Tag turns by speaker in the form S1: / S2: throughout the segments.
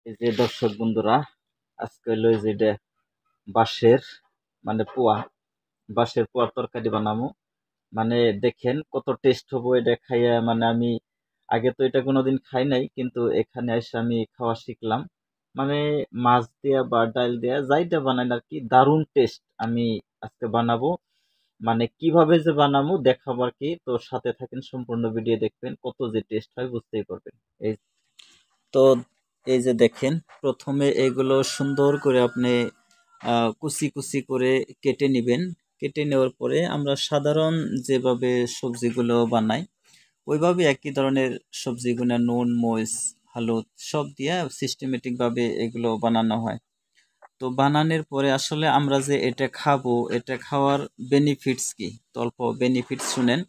S1: এই যে দর্শক বন্ধুরা, আজকে হলো এই যে এটা বাঁশের মানে বাঁশের পোয়ার তরকারি বানাবো। মানে দেখেন কত টেস্ট হবো এটা খাইয়া। মানে আমি আগে তো এটা কোনোদিন খাই নাই, কিন্তু এখানে এসে আমি খাওয়া শিখলাম। মানে মাছ দিয়া বা ডাল দিয়া যাইটা বানাই আর কি, দারুণ টেস্ট। আমি আজকে বানাবো, মানে কিভাবে যে বানাবো দেখাবো আর কি। তো সাথে থাকেন, সম্পূর্ণ ভিডিও দেখবেন, কত যে টেস্ট হয় বুঝতেই পারবেন। এই তো এই যে দেখেন, প্রথমে এগুলো সুন্দর করে আপনি কুচি কুচি করে কেটে নেবেন। কেটে নেওয়ার পরে আমরা সাধারণ যেভাবে সবজিগুলো বানাই ওইভাবে একই ধরনের সবজিগুলো নুন মরিচ হলুদ সব দিয়ে সিস্টেমেটিক ভাবে এগুলো বানানো হয়। তো বানানোর পরে আসলে আমরা যে এটা খাবো, এটা খাওয়ার বেনিফিটস কি, তো অল্প বেনিফিটস শুনেন।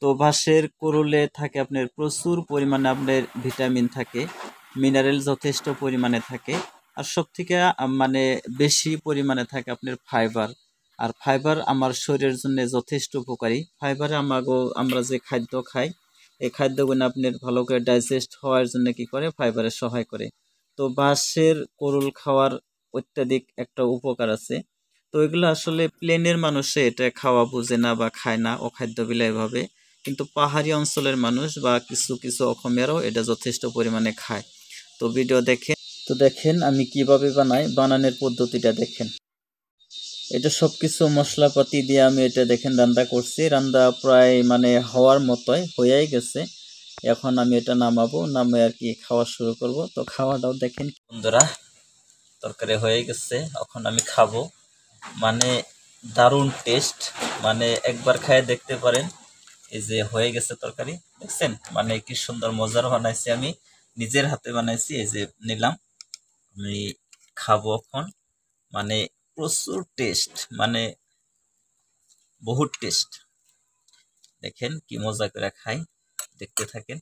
S1: তো বাঁশের কোরলে থাকে আপনার প্রচুর পরিমাণে আপনার ভিটামিন থাকে, মিনারেল যথেষ্ট পরিমাণে থাকে। আর সব থেকে মানে বেশি পরিমাণে থাকে আপনার ফাইবার। আর ফাইবার আমার শরীরের জন্য যথেষ্ট উপকারী। ফাইবারে আমরা যে খাদ্য খাই, এই খাদ্যগুলো আপনার ভালো করে ডাইজেস্ট হওয়ার জন্য কি করে, ফাইবারে সহায় করে। তো বাঁশের কোরল খাওয়ার অত্যাধিক একটা উপকার আছে। তো এগুলো আসলে প্লেনের মানুষে এটা খাওয়া বুঝে না বা খায় না, অখাদ্য বিলাই ভাবে। কিন্তু পাহাড়ি অঞ্চলের মানুষ বা কিছু কিছু অসমীয়ারাও এটা যথেষ্ট পরিমাণে খায়। তো ভিডিও দেখেন। তো দেখেন আমি কিভাবে বানাই, বানানোর পদ্ধতিটা দেখেন। এটা সবকিছু মশলাপাতি দিয়ে আমি এটা দেখেন রান্না করছি। রান্না প্রায় মানে হওয়ার মতোই হয়েই গেছে। এখন আমি এটা নামাবো, নামে আর কি খাওয়া শুরু করব। তো খাওয়াটাও দেখেন বন্ধুরা, তরকারি হয়ে গেছে, এখন আমি খাবো। মানে দারুণ টেস্ট, মানে একবার খায় দেখতে পারেন। এই যে হয়ে গেছে তরকারি, দেখছেন মানে কি সুন্দর মজার বানাইছি, আমি নিজের হাতে বানাইছি। এই যে নিলাম, আমি খাবো এখন। মানে প্রচুর টেস্ট, মানে বহুত টেস্ট। দেখেন কি মজা করে খাই, দেখতে থাকেন।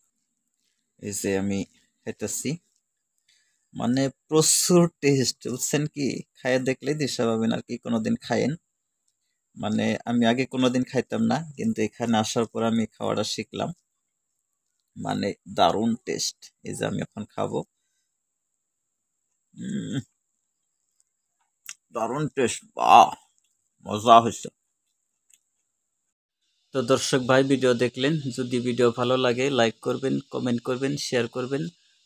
S1: এই যে আমি খাইতেছি, মানে প্রচুর টেস্ট, বুঝছেন কি? খাইয়ে দেখলেই দিশা পাবেন আর কি, কোনোদিন খায়েন। মানে আমি আগে কোনোদিন খাইতাম না, কিন্তু এখানে আসার পর আমি খাওয়াটা শিখলাম। মানে দারুণ টেস্ট। এই যে আমি এখন খাবো। উম, দারুণ টেস্ট, বাহ, মজা হয়েছে। তো দর্শক ভাই, ভিডিও দেখলেন, যদি ভিডিও ভালো লাগে লাইক করবেন, কমেন্ট করবেন, শেয়ার করবেন,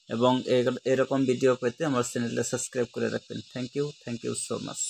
S1: এবং এরকম ভিডিও পেতে আমার চ্যানেলটা সাবস্ক্রাইব করে রাখবেন। Thank you so much.